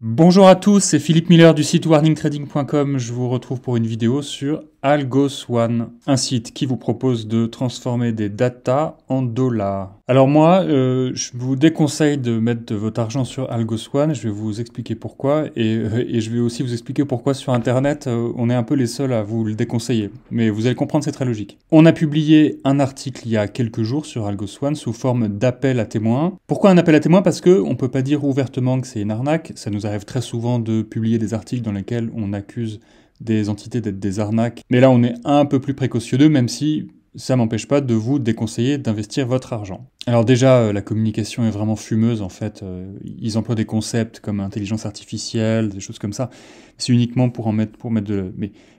Bonjour à tous, c'est Philippe Miller du site warningtrading.com. Je vous retrouve pour une vidéo sur AlgoSwan, un site qui vous propose de transformer des datas en dollars. Alors moi, je vous déconseille de mettre de votre argent sur AlgoSwan. Je vais vous expliquer pourquoi et je vais aussi vous expliquer pourquoi sur Internet, on est un peu les seuls à vous le déconseiller. Mais vous allez comprendre, c'est très logique. On a publié un article il y a quelques jours sur AlgoSwan sous forme d'appel à témoins. Pourquoi un appel à témoins? Parce que on peut pas dire ouvertement que c'est une arnaque. Ça nous arrive très souvent de publier des articles dans lesquels on accuse des entités d'être des arnaques. Mais là, on est un peu plus précautionneux, même si ça m'empêche pas de vous déconseiller d'investir votre argent. Alors déjà, la communication est vraiment fumeuse, en fait. Ils emploient des concepts comme intelligence artificielle, des choses comme ça. C'est uniquement pour mettre de...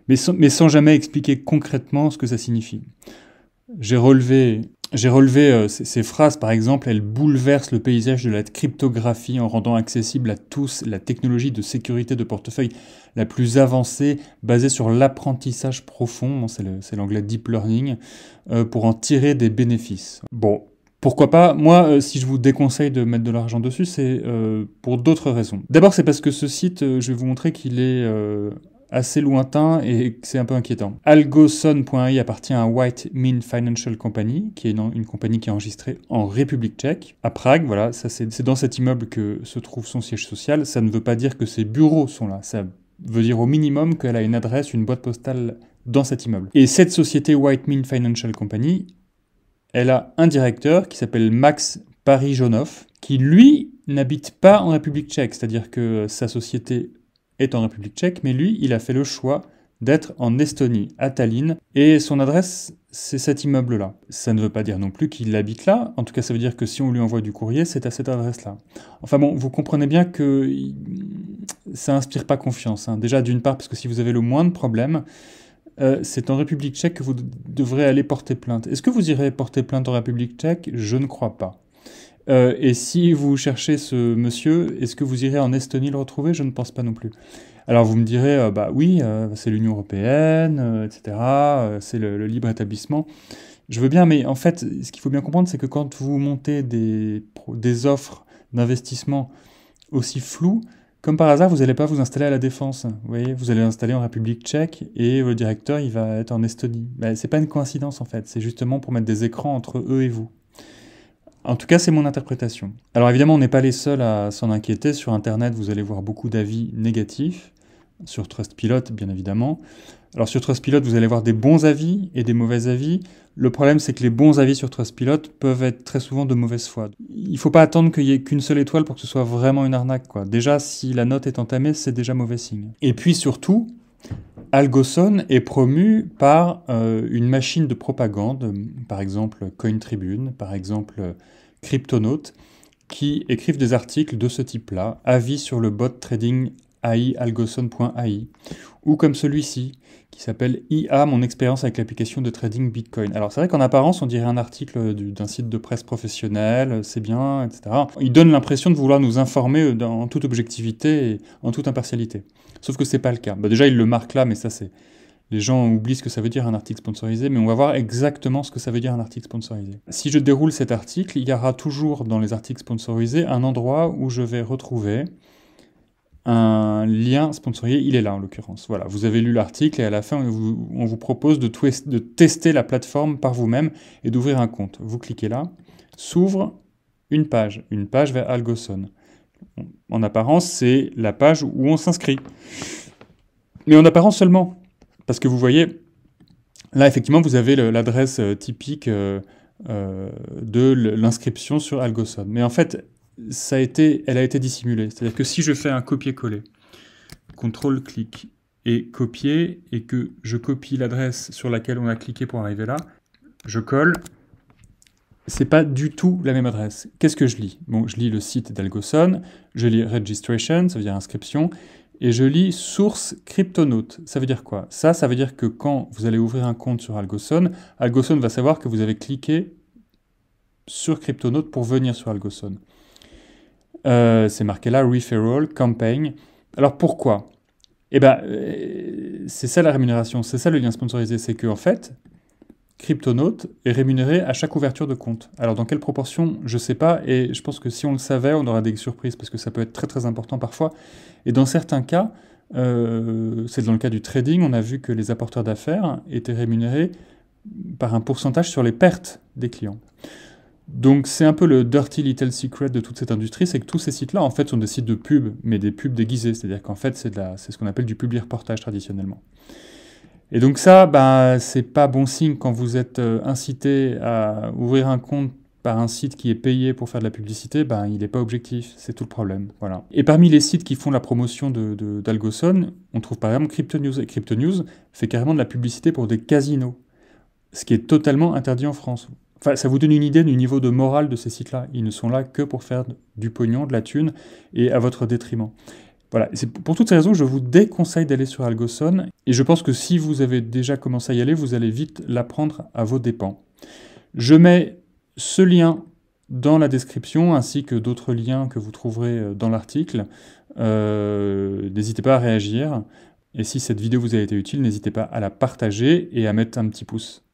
Mais sans jamais expliquer concrètement ce que ça signifie. J'ai relevé ces phrases, par exemple, elles bouleversent le paysage de la cryptographie en rendant accessible à tous la technologie de sécurité de portefeuille la plus avancée, basée sur l'apprentissage profond, c'est l'anglais deep learning, pour en tirer des bénéfices. Bon, pourquoi pas? Moi, si je vous déconseille de mettre de l'argent dessus, c'est pour d'autres raisons. D'abord, c'est parce que ce site, je vais vous montrer qu'il est... assez lointain et c'est un peu inquiétant. AlgoSwan.ai appartient à White Mint Financial Company, qui est une compagnie qui est enregistrée en République tchèque, à Prague. Voilà, ça c'est dans cet immeuble que se trouve son siège social. Ça ne veut pas dire que ses bureaux sont là. Ça veut dire au minimum qu'elle a une adresse, une boîte postale dans cet immeuble. Et cette société White Mint Financial Company, elle a un directeur qui s'appelle Max Parijonov, qui lui n'habite pas en République tchèque, c'est-à-dire que sa société est en République tchèque, mais lui, il a fait le choix d'être en Estonie, à Tallinn, et son adresse, c'est cet immeuble-là. Ça ne veut pas dire non plus qu'il habite là, en tout cas ça veut dire que si on lui envoie du courrier, c'est à cette adresse-là. Enfin bon, vous comprenez bien que ça inspire pas confiance. Hein. Déjà d'une part, parce que si vous avez le moindre problème, c'est en République tchèque que vous devrez aller porter plainte. Est-ce que vous irez porter plainte en République tchèque? Je ne crois pas. Et si vous cherchez ce monsieur, est-ce que vous irez en Estonie le retrouver? Je ne pense pas non plus. Alors vous me direz, bah oui, c'est l'Union européenne, etc., c'est le libre établissement. Je veux bien, mais en fait, ce qu'il faut bien comprendre, c'est que quand vous montez des offres d'investissement aussi floues, comme par hasard, vous n'allez pas vous installer à la Défense. Vous voyez, vous allez l'installer en République tchèque et le directeur, il va être en Estonie. Ben, c'est pas une coïncidence en fait, c'est justement pour mettre des écrans entre eux et vous. En tout cas, c'est mon interprétation. Alors évidemment, on n'est pas les seuls à s'en inquiéter. Sur Internet, vous allez voir beaucoup d'avis négatifs. Sur Trustpilot, bien évidemment. Alors sur Trustpilot, vous allez voir des bons avis et des mauvais avis. Le problème, c'est que les bons avis sur Trustpilot peuvent être très souvent de mauvaise foi. Il ne faut pas attendre qu'il y ait qu'une seule étoile pour que ce soit vraiment une arnaque, quoi. Déjà, si la note est entamée, c'est déjà mauvais signe. Et puis surtout, AlgoSwan est promu par une machine de propagande, par exemple CoinTribune, par exemple Cryptonaut, qui écrivent des articles de ce type-là, avis sur le bot trading AI AlgoSwan.ai, ou comme celui-ci, qui s'appelle IA, mon expérience avec l'application de trading Bitcoin. Alors c'est vrai qu'en apparence, on dirait un article d'un site de presse professionnel, c'est bien, etc. Il donne l'impression de vouloir nous informer en toute objectivité et en toute impartialité. Sauf que c'est pas le cas. Bah déjà, il le marque là, mais ça c'est... Les gens oublient ce que ça veut dire un article sponsorisé, mais on va voir exactement ce que ça veut dire un article sponsorisé. Si je déroule cet article, il y aura toujours dans les articles sponsorisés un endroit où je vais retrouver un lien sponsorisé, il est là en l'occurrence. Voilà, vous avez lu l'article et à la fin, on vous propose de tester la plateforme par vous-même et d'ouvrir un compte. Vous cliquez là, s'ouvre une page vers AlgoSwan. En apparence, c'est la page où on s'inscrit. Mais en apparence seulement, parce que vous voyez, là effectivement, vous avez l'adresse typique de l'inscription sur AlgoSwan. Mais en fait, elle a été dissimulée. C'est-à-dire que si je fais un copier-coller, CTRL-clic et copier, et que je copie l'adresse sur laquelle on a cliqué pour arriver là, je colle, c'est pas du tout la même adresse. Qu'est-ce que je lis? Bon, je lis le site d'AlgoSwan, je lis registration, ça veut dire inscription, et je lis source Cryptonaut. Ça veut dire quoi? Ça veut dire que quand vous allez ouvrir un compte sur AlgoSwan, AlgoSwan va savoir que vous avez cliqué sur Cryptonaut pour venir sur AlgoSwan. C'est marqué là, referral, campaign. Alors pourquoi? Eh ben, c'est ça la rémunération, c'est ça le lien sponsorisé, c'est que en fait, Cryptonaut est rémunéré à chaque ouverture de compte. Alors dans quelle proportion, je ne sais pas, et je pense que si on le savait, on aurait des surprises, parce que ça peut être très très important parfois. Et dans certains cas, c'est dans le cas du trading, on a vu que les apporteurs d'affaires étaient rémunérés par un pourcentage sur les pertes des clients. Donc c'est un peu le dirty little secret de toute cette industrie, c'est que tous ces sites-là en fait sont des sites de pub, mais des pubs déguisées, c'est-à-dire qu'en fait c'est ce qu'on appelle du public reportage traditionnellement. Et donc ça, c'est pas bon signe quand vous êtes incité à ouvrir un compte par un site qui est payé pour faire de la publicité, il n'est pas objectif, c'est tout le problème. Voilà. Et parmi les sites qui font la promotion d'Algoson, on trouve par exemple CryptoNews. Et CryptoNews fait carrément de la publicité pour des casinos, ce qui est totalement interdit en France. Enfin, ça vous donne une idée du niveau de morale de ces sites-là. Ils ne sont là que pour faire du pognon, de la thune, et à votre détriment. Voilà, c'est pour toutes ces raisons que je vous déconseille d'aller sur Algoson, et je pense que si vous avez déjà commencé à y aller, vous allez vite l'apprendre à vos dépens. Je mets ce lien dans la description, ainsi que d'autres liens que vous trouverez dans l'article. N'hésitez pas à réagir, et si cette vidéo vous a été utile, n'hésitez pas à la partager et à mettre un petit pouce.